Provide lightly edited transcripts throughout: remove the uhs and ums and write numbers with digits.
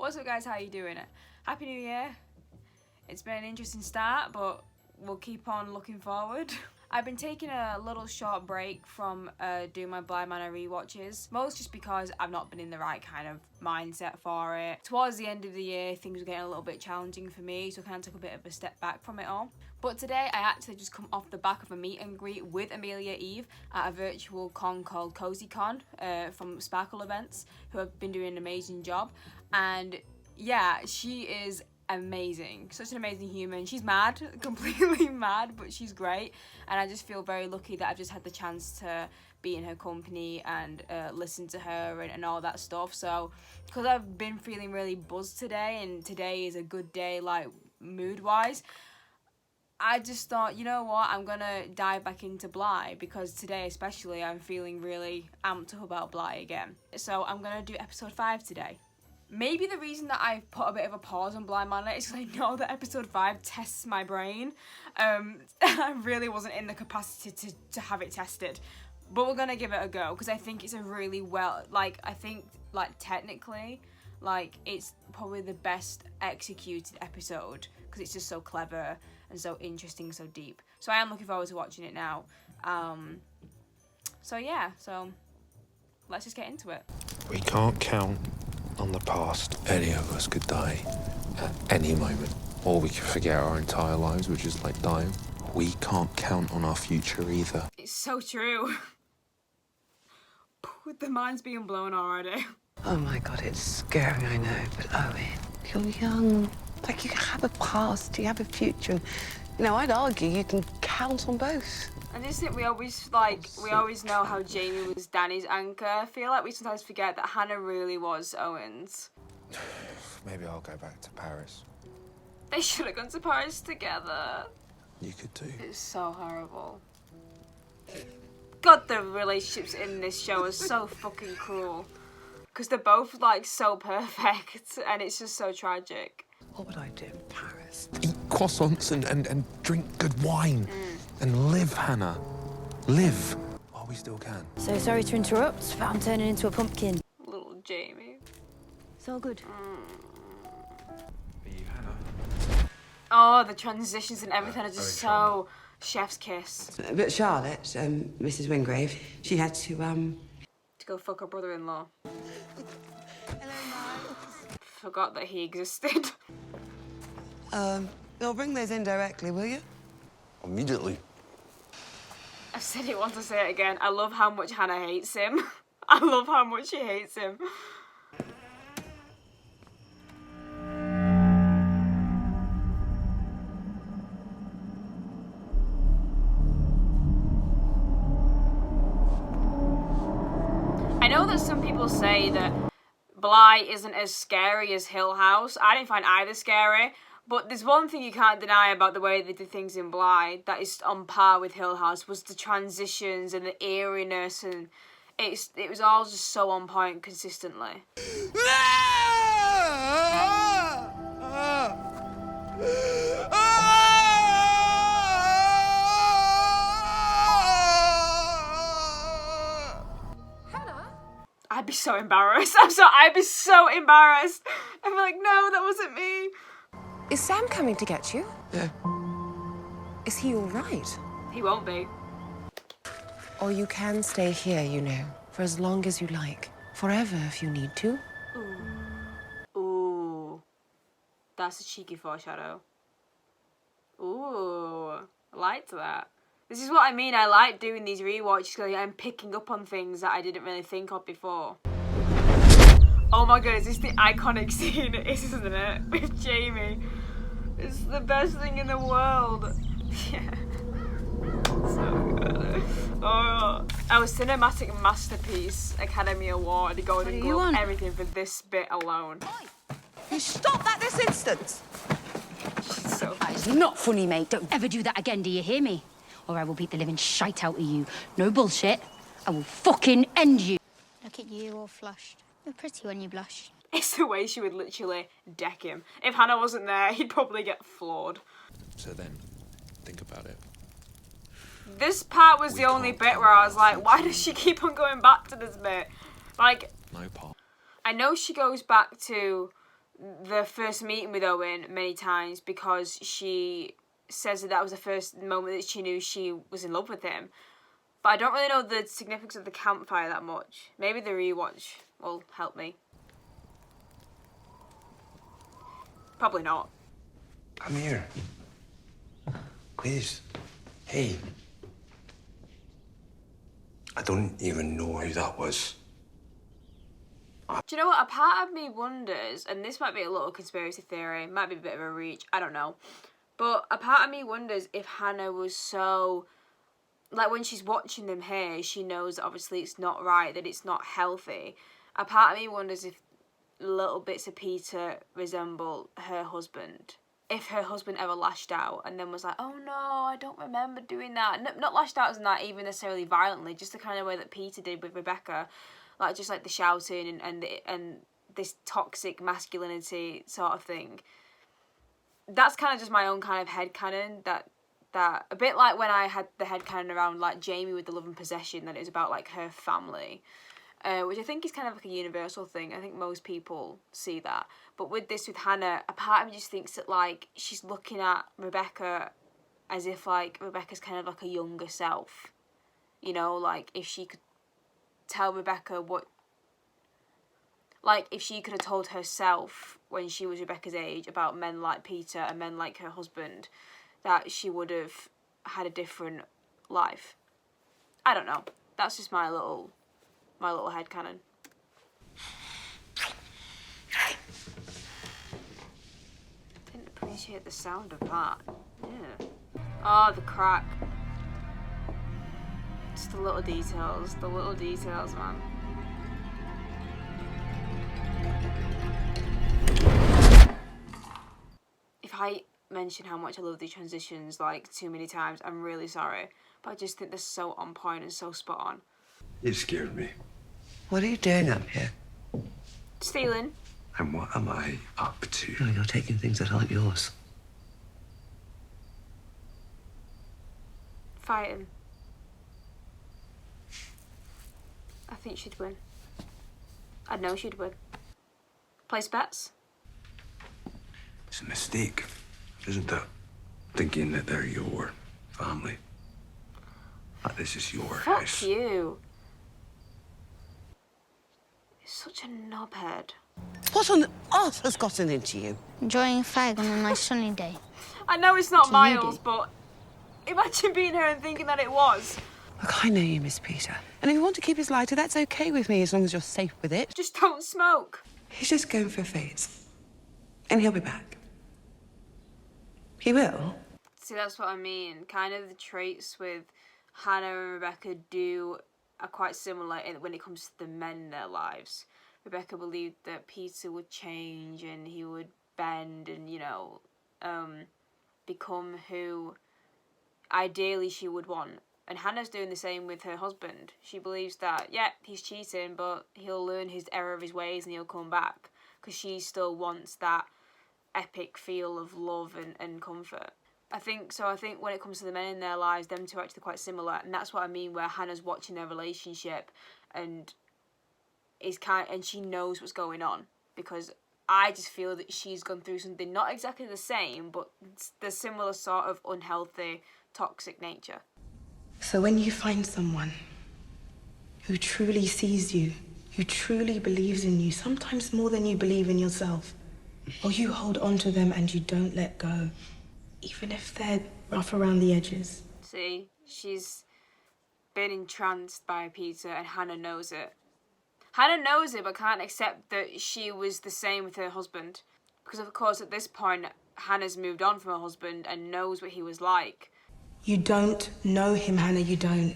What's up guys, how you doing? Happy New Year. It's been an interesting start, but we'll keep on looking forward. I've been taking a little short break from doing my Blind Manor rewatches, most just because I've not been in the right kind of mindset for it. Towards the end of the year, things were getting a little bit challenging for me, so I kind of took a bit of a step back from it all. But today, I actually just come off the back of a meet and greet with Amelia Eve at a virtual con called CozyCon from Sparkle Events, who have been doing an amazing job. And yeah, she is amazing, such an amazing human. She's mad, completely mad, but she's great, and I just feel very lucky that I've just had the chance to be in her company and listen to her and all that stuff. So because I've been feeling really buzzed today, and today is a good day, like mood wise, I just thought, you know what, I'm gonna dive back into Bly, because today especially I'm feeling really amped up about Bly again. So I'm gonna do episode 5 today. Maybe the reason that I've put a bit of a pause on Blind Manor is because I know that episode 5 tests my brain. I really wasn't in the capacity to have it tested. But we're going to give it a go, because I think it's a really technically, it's probably the best executed episode, because it's just so clever and so interesting, so deep. So I am looking forward to watching it now. So let's just get into it. We can't count on the past. Any of us could die at any moment, or we could forget our entire lives, which is like dying. We can't count on our future either. It's so true. The mind's being blown already. Oh my God, it's scary, I know, but Owen, you're young. Like, you have a past, you have a future. You know, I'd argue you can count on both. And isn't it, we always know how Jamie was Danny's anchor. I feel like we sometimes forget that Hannah really was Owen's. Maybe I'll go back to Paris. They should have gone to Paris together. You could too. It's so horrible. God, the relationships in this show are so fucking cruel. Because they're both, so perfect, and it's just so tragic. What would I do in Paris? Eat croissants and drink good wine. And live, Hannah. Live while we still can. So sorry to interrupt, but I'm turning into a pumpkin. Little Jamie. It's all good. Are you Hannah? Oh, the transitions and everything are just so chef's kiss. But Charlotte, Mrs. Wingrave, she had to go fuck her brother-in-law. Hello, Miles. Forgot that he existed. You'll bring those in directly, will you? Immediately. I've said it once, I'll say it again. I love how much Hannah hates him. I love how much she hates him. I know that some people say that Bly isn't as scary as Hill House. I didn't find either scary. But there's one thing you can't deny about the way they did things in Bly that is on par with Hill House, was the transitions and the eeriness, and it was all just so on point consistently. Hannah? I'd be so embarrassed. I'd be so embarrassed. I'd be like, no, that wasn't me. Is Sam coming to get you? Yeah. Is he all right? He won't be. Or you can stay here, you know, for as long as you like. Forever, if you need to. Ooh. That's a cheeky foreshadow. Ooh. I liked that. This is what I mean. I like doing these rewatches because I'm picking up on things that I didn't really think of before. Oh my god, is this the iconic scene? It is, isn't it? With Jamie. It's the best thing in the world. Yeah. So good. Oh, our cinematic masterpiece Academy Award, Golden Globe, everything for this bit alone. You stop that this instant! She's so That is not funny, mate. Don't ever do that again, do you hear me? Or I will beat the living shite out of you. No bullshit. I will fucking end you. Look at you, all flushed. You're pretty when you blush. It's the way she would literally deck him. If Hannah wasn't there, he'd probably get floored. So then, think about it. This part was the only bit where I was like, why does she keep on going back to this bit? No part. I know she goes back to the first meeting with Owen many times because she says that was the first moment that she knew she was in love with him. But I don't really know the significance of the campfire that much. Maybe the rewatch will help me. Probably not. Come here. Please. Hey. I don't even know who that was. Do you know what? A part of me wonders, and this might be a little conspiracy theory, might be a bit of a reach, I don't know. But a part of me wonders if Hannah was so... Like, when she's watching them here, she knows that obviously it's not right, that it's not healthy. A part of me wonders if little bits of Peter resemble her husband. If her husband ever lashed out and then was like, oh no, I don't remember doing that. Not lashed out as in that even necessarily violently, just the kind of way that Peter did with Rebecca. Like, just like the shouting and this toxic masculinity sort of thing. That's kind of just my own kind of headcanon, that a bit like when I had the headcanon around like Jamie with the love and possession, that it was about like her family, which I think is kind of like a universal thing. I think most people see that. But with this, with Hannah, a part of me just thinks that like she's looking at Rebecca as if like Rebecca's kind of like a younger self, you know, like if she could tell Rebecca what, like if she could have told herself when she was Rebecca's age about men like Peter and men like her husband, that she would have had a different life. I don't know. That's just my little headcanon. Didn't appreciate the sound of that. Yeah. Oh, the crack. Just the little details, man. If I mention how much I love these transitions like too many times, I'm really sorry, but I just think they're so on point and so spot on. It scared me. What are you doing up here? Stealing. And what am I up to? Oh, you're taking things that aren't yours. Fighting. I think she'd win. I know she'd win. Place bets? It's a mistake, isn't it? Thinking that they're your family. That this is your house. Fuck you. You're such a knobhead. What on earth has gotten into you? Enjoying a fag on a nice sunny day. I know it's not Do you Miles, do? but imagine being her and thinking that it was. Look, I know you, Miss Peter. And if you want to keep his lighter, that's okay with me, as long as you're safe with it. Just don't smoke. He's just going for a phase. And he'll be back. He will. See, that's what I mean. Kind of the traits with Hannah and Rebecca are quite similar when it comes to the men in their lives. Rebecca believed that Peter would change and he would bend and, you know, become who ideally she would want. And Hannah's doing the same with her husband. She believes that, yeah, he's cheating, but he'll learn his error of his ways and he'll come back. Because she still wants that epic feel of love and comfort. I think when it comes to the men in their lives, them two are actually quite similar. And that's what I mean, where Hannah's watching their relationship and she knows what's going on. Because I just feel that she's gone through something not exactly the same, but the similar sort of unhealthy, toxic nature. So when you find someone who truly sees you, who truly believes in you, sometimes more than you believe in yourself, or you hold on to them and you don't let go, even if they're rough around the edges. See, she's been entranced by Peter and Hannah knows it. Hannah knows it but can't accept that she was the same with her husband. Because of course at this point, Hannah's moved on from her husband and knows what he was like. You don't know him, Hannah, you don't.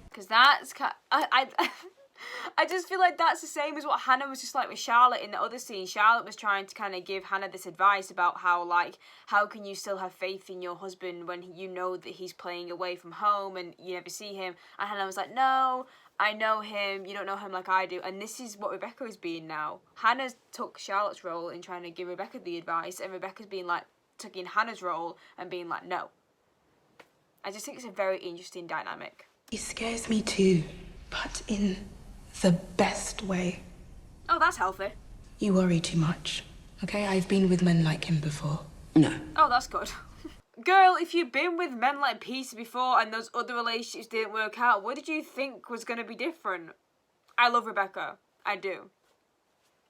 Because that's... I just feel like that's the same as what Hannah was just like with Charlotte in the other scene. Charlotte was trying to kind of give Hannah this advice about how can you still have faith in your husband when you know that he's playing away from home and you never see him. And Hannah was like, no, I know him, you don't know him like I do. And this is what Rebecca is being now. Hannah took Charlotte's role in trying to give Rebecca the advice, and Rebecca's being like, taking Hannah's role and being like, no. I just think it's a very interesting dynamic. He scares me too, but in the best way. Oh, that's healthy. You worry too much. Okay, I've been with men like him before. No. Oh, that's good. Girl, if you've been with men like Peter before and those other relationships didn't work out, what did you think was going to be different? I love Rebecca. I do.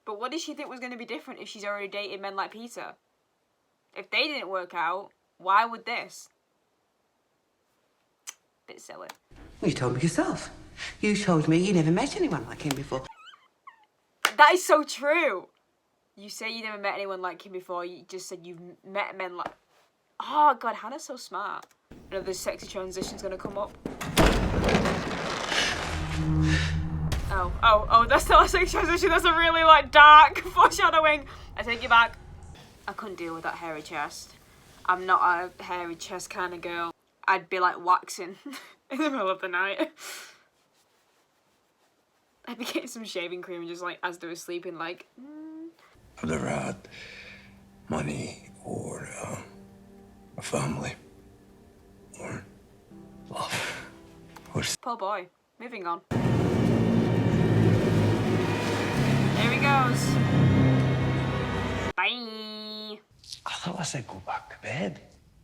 But what did she think was going to be different if she's already dated men like Peter? If they didn't work out, why would this? Bit silly. You told me yourself. You told me you never met anyone like him before. That is so true. You say you never met anyone like him before. You just said you've met men like... Oh, God, Hannah's so smart. Another sexy transition's going to come up. Oh, that's not a sexy transition. That's a really, like, dark foreshadowing. I take it back. I couldn't deal with that hairy chest. I'm not a hairy chest kind of girl. I'd be, like, waxing in the middle of the night. I'd be getting some shaving cream and just, like, as they were sleeping, like... I've never had money or a family or love or... Poor boy. Moving on. Here he goes. Bye. I thought I said go back to bed.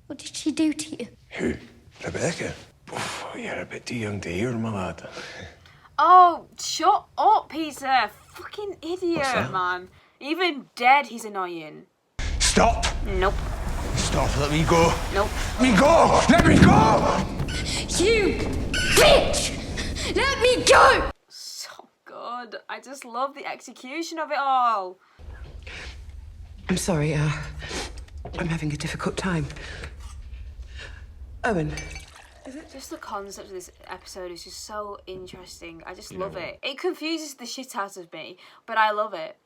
What did she do to you? Who? Rebecca? Oof, you're a bit too young to hear, my lad. Oh, shut up, Peter. Fucking idiot, What's that? man. Even dead, he's annoying. Stop! Nope. Stop, let me go. Nope. Let me go! Let me go! You bitch! Let me go! So good. I just love the execution of it all. I'm sorry, I'm having a difficult time. Owen. Just the concept of this episode is just so interesting. I just love it. It confuses the shit out of me, but I love it.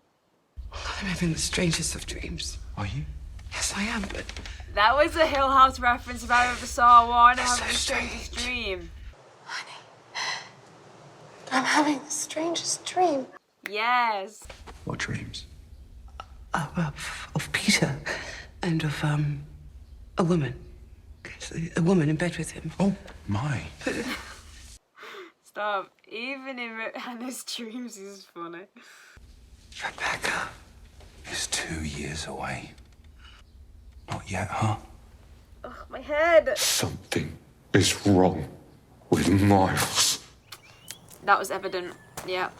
I'm having the strangest of dreams. Are you? Yes, I am, but... That was a Hill House reference if I ever saw one. That's Having the so strangest dream. I'm having the strangest dream. Yes. What dreams? Of Peter and of, a woman. A woman in bed with him. Oh, my. Stop. Even in Hannah's dreams is funny. Rebecca is 2 years away. Not yet, huh? Ugh, my head. Something is wrong with Miles. That was evident. Yeah.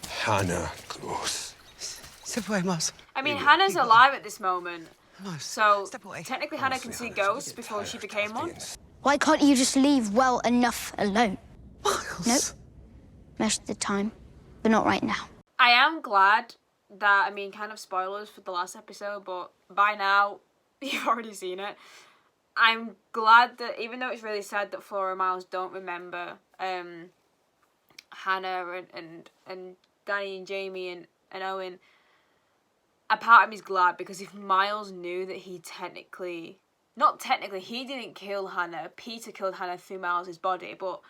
Hannah goes. Step away, Miles. I mean, Hannah's alive at this moment. Miles, So, step away. technically Hannah can see ghosts before she became one. Why can't you just leave well enough alone? Miles. Nope. Most of the time, but not right now. I am glad that, I mean, kind of spoilers for the last episode, but by now, you've already seen it. I'm glad that, even though it's really sad that Flora and Miles don't remember Hannah and Danny and Jamie and Owen, a part of me is glad, because if Miles knew that he he didn't kill Hannah, Peter killed Hannah through Miles' body, but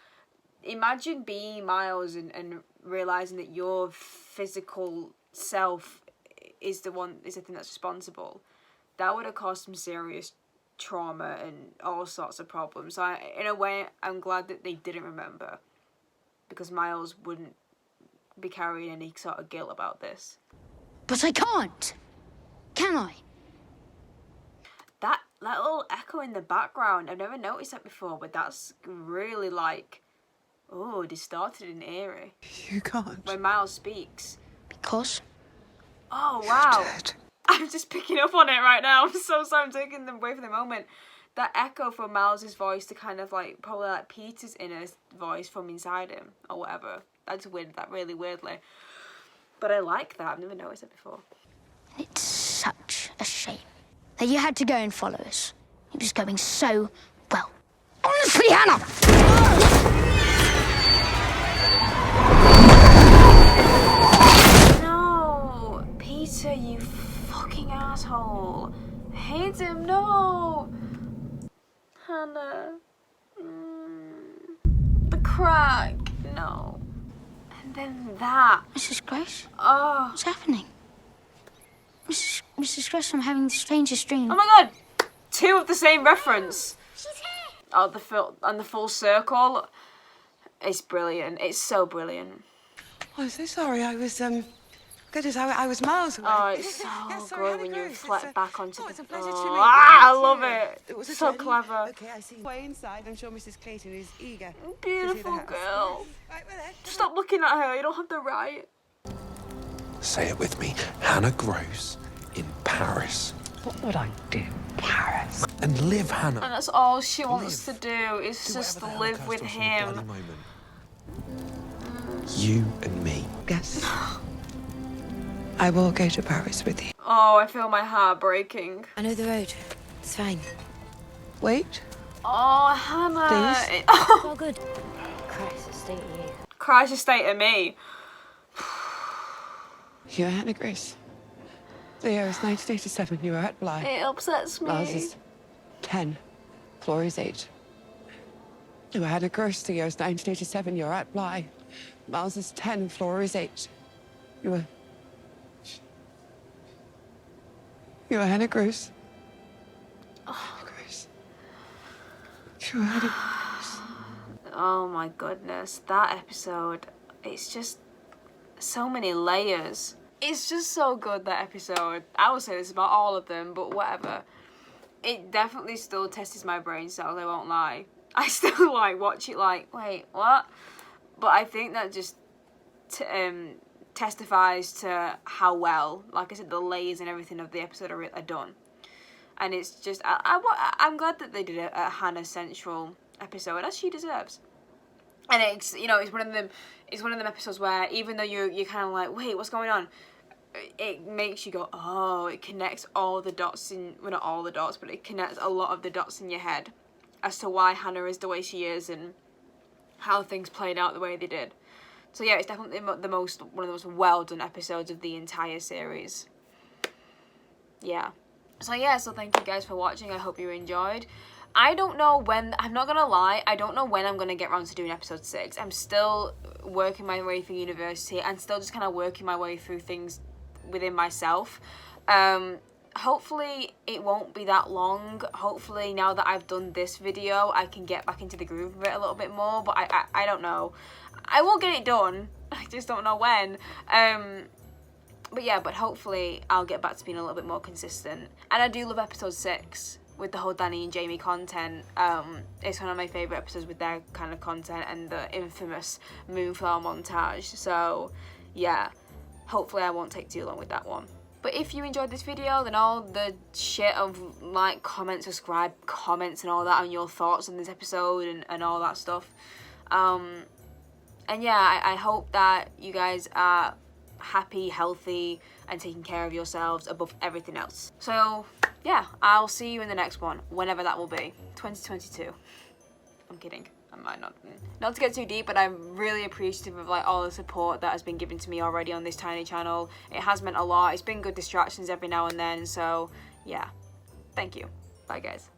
imagine being Miles and realising that your physical self is the thing that's responsible. That would have caused some serious trauma and all sorts of problems. So in a way, I'm glad that they didn't remember, because Miles wouldn't be carrying any sort of guilt about this. But I can't. Can I? That little echo in the background, I've never noticed that before, but that's really like, oh, distorted and eerie. You can't. When Miles speaks. Because? Oh, wow. Dead. I'm just picking up on it right now. I'm so sorry, I'm taking them away for the moment. That echo from Miles' voice to kind of like, probably like Peter's inner voice from inside him, or whatever. I just weirded that really weirdly. But I like that, I've never noticed it before. It's such a shame that you had to go and follow us. It was going so well. Honestly, Hannah! No! Peter, you fucking asshole. I hate him, no! Hannah. The crack, no. And then that. Mrs. Grace? Oh. What's happening? Mrs. Grace, I'm having the strangest dream. Oh my god! 2 of the same reference. She's here! Oh, the full circle. It's brilliant. It's so brilliant. I'm so sorry. I was, Goodness, I was miles away. Oh, it's so Yeah, sorry, good Hannah when you Gross. reflect back onto It's the... a pleasure to Oh, meet you. I Yes, love yeah. it. Was a So friend. clever. Okay, I see. Way inside, I'm sure Mrs. Clayton is eager to see the Beautiful house. girl. Right, we're there. Stop looking at her. You don't have the right. Say it with me. Hannah grows in Paris. What would I do in Paris? And live, Hannah. And that's all she wants Live. to do is Do just whatever the hell live occurs with to us in the bloody him. moment. You and me. Yes. I will go to Paris with you. Oh, I feel my heart breaking. I know the road. It's fine. Wait. Oh, Hannah. Please? Oh, All good. Christ, state of you. crisis state of me. You're Hannah Grace. The year is 1987. You are at Bly. It upsets me. Miles is 10. Floor is 8. You are Hannah Grace. The year is 1987. You're at Bly. Miles is 10. Floor is 8. You are Hannah Grace. Hannah Grace. You are Hannah Grace. Oh my goodness, that episode, it's just so many layers. It's just so good, that episode. I will say this about all of them, but whatever. It definitely still tests my brain cells, I won't lie. I still like watch it like, wait, what? But I think that just testifies to how well, like I said, the layers and everything of the episode are done. And it's just, I'm glad that they did a Hannah Central episode, as she deserves. And it's, you know, it's one of them episodes where even though you're kind of like, wait, what's going on? It makes you go, oh, it connects all the dots well, not all the dots, but it connects a lot of the dots in your head as to why Hannah is the way she is and how things played out the way they did. So yeah, it's definitely one of the most well done episodes of the entire series. Yeah. So yeah, so thank you guys for watching. I hope you enjoyed. I don't know when, I'm not gonna lie, I don't know when I'm gonna get around to doing episode 6. I'm still working my way through university and still just kind of working my way through things within myself. Hopefully it won't be that long. Hopefully now that I've done this video, I can get back into the groove of it a little bit more, but I don't know. I will get it done, I just don't know when. But yeah, but hopefully I'll get back to being a little bit more consistent. And I do love episode 6 with the whole Danny and Jamie content. It's one of my favourite episodes with their kind of content and the infamous Moonflower montage. So yeah, hopefully I won't take too long with that one. But if you enjoyed this video, then all the shit of like, comment, subscribe, comments and all that, and your thoughts on this episode and all that stuff. And yeah, I hope that you guys are happy, healthy, and taking care of yourselves above everything else. So yeah, I'll see you in the next one, whenever that will be. 2022. I'm kidding. I might not to get too deep, but I'm really appreciative of like all the support that has been given to me already on this tiny channel. It has meant a lot. It's been good distractions every now and then, so yeah. Thank you. Bye guys.